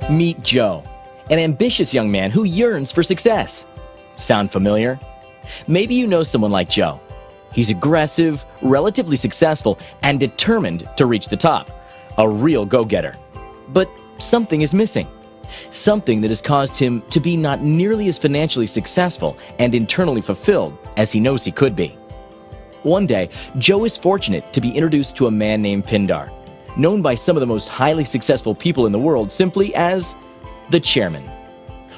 Meet Joe, an ambitious young man who yearns for success. Sound familiar? Maybe you know someone like Joe. He's aggressive, relatively successful, and determined to reach the top. A real go-getter. But something is missing. Something that has caused him to be not nearly as financially successful and internally fulfilled as he knows he could be. One day, Joe is fortunate to be introduced to a man named Pindar, known by some of the most highly successful people in the world simply as the chairman.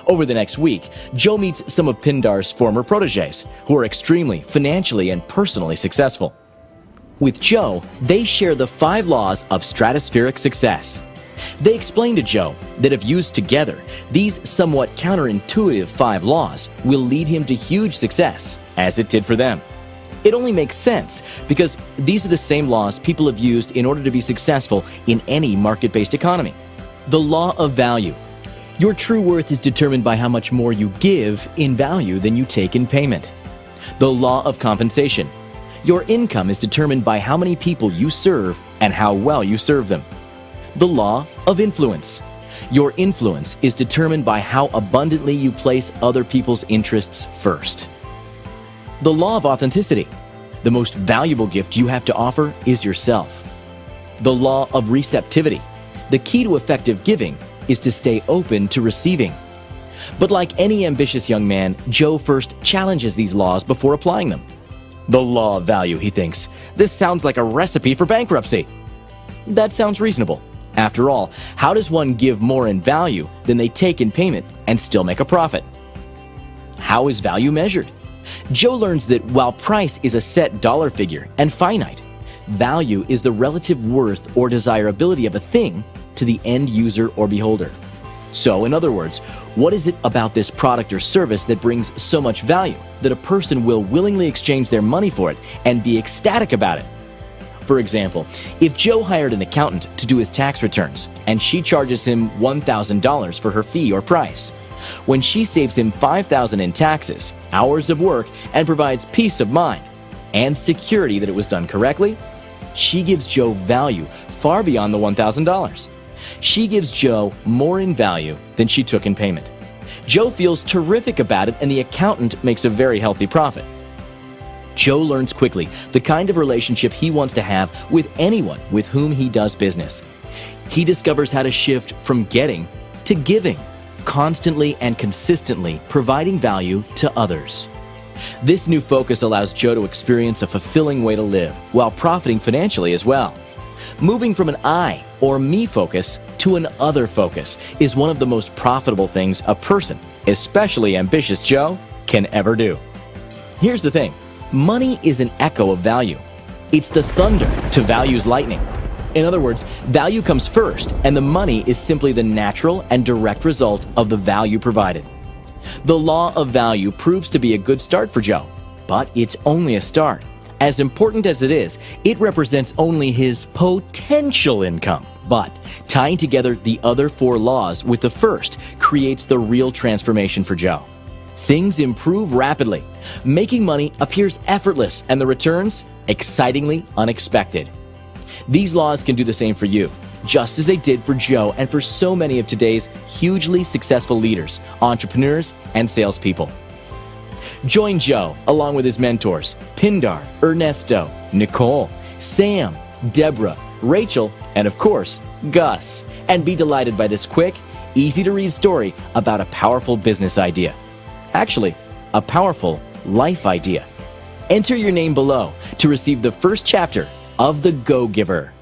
Over the next week, Joe meets some of Pindar's former protégés who are extremely financially and personally successful. With Joe, they share the 5 laws of stratospheric success. They explain to Joe that if used together, these somewhat counterintuitive 5 laws will lead him to huge success, as it did for them. It only makes sense because these are the same laws people have used in order to be successful in any market-based economy. The law of value. Your true worth is determined by how much more you give in value than you take in payment. The law of compensation. Your income is determined by how many people you serve and how well you serve them. The law of influence. Your influence is determined by how abundantly you place other people's interests first. The law of authenticity. The most valuable gift you have to offer is yourself. The law of receptivity. The key to effective giving is to stay open to receiving. But like any ambitious young man, Joe first challenges these laws before applying them. The law of value, he thinks. This sounds like a recipe for bankruptcy. That sounds reasonable. After all, how does one give more in value than they take in payment and still make a profit? How is value measured? Joe learns that while price is a set dollar figure and finite, value is the relative worth or desirability of a thing to the end user or beholder. So, in other words, what is it about this product or service that brings so much value that a person will willingly exchange their money for it and be ecstatic about it? For example, if Joe hired an accountant to do his tax returns and she charges him $1,000 for her fee or price, when she saves him $5,000 in taxes, hours of work, and provides peace of mind and security that it was done correctly, she gives Joe value far beyond the $1,000. She gives Joe more in value than she took in payment. Joe feels terrific about it, and the accountant makes a very healthy profit. Joe learns quickly the kind of relationship he wants to have with anyone with whom he does business. He discovers how to shift from getting to giving, constantly and consistently providing value to others. This new focus allows Joe to experience a fulfilling way to live while profiting financially as well. Moving from an I or me focus to an other focus is one of the most profitable things a person, especially ambitious Joe, can ever do. Here's the thing. Money is an echo of value. It's the thunder to value's lightning. In other words, value comes first, and the money is simply the natural and direct result of the value provided. The law of value proves to be a good start for Joe, but it's only a start. As important as it is, it represents only his potential income. But tying together the other 4 laws with the first creates the real transformation for Joe. Things improve rapidly. Making money appears effortless, and the returns excitingly unexpected. These laws can do the same for you, just as they did for Joe and for so many of today's hugely successful leaders, entrepreneurs, and salespeople. Join Joe along with his mentors, Pindar, Ernesto, Nicole, Sam, Deborah, Rachel, and of course, Gus, and be delighted by this quick, easy-to-read story about a powerful business idea. Actually, a powerful life idea. Enter your name below to receive the first chapter of The Go-Giver.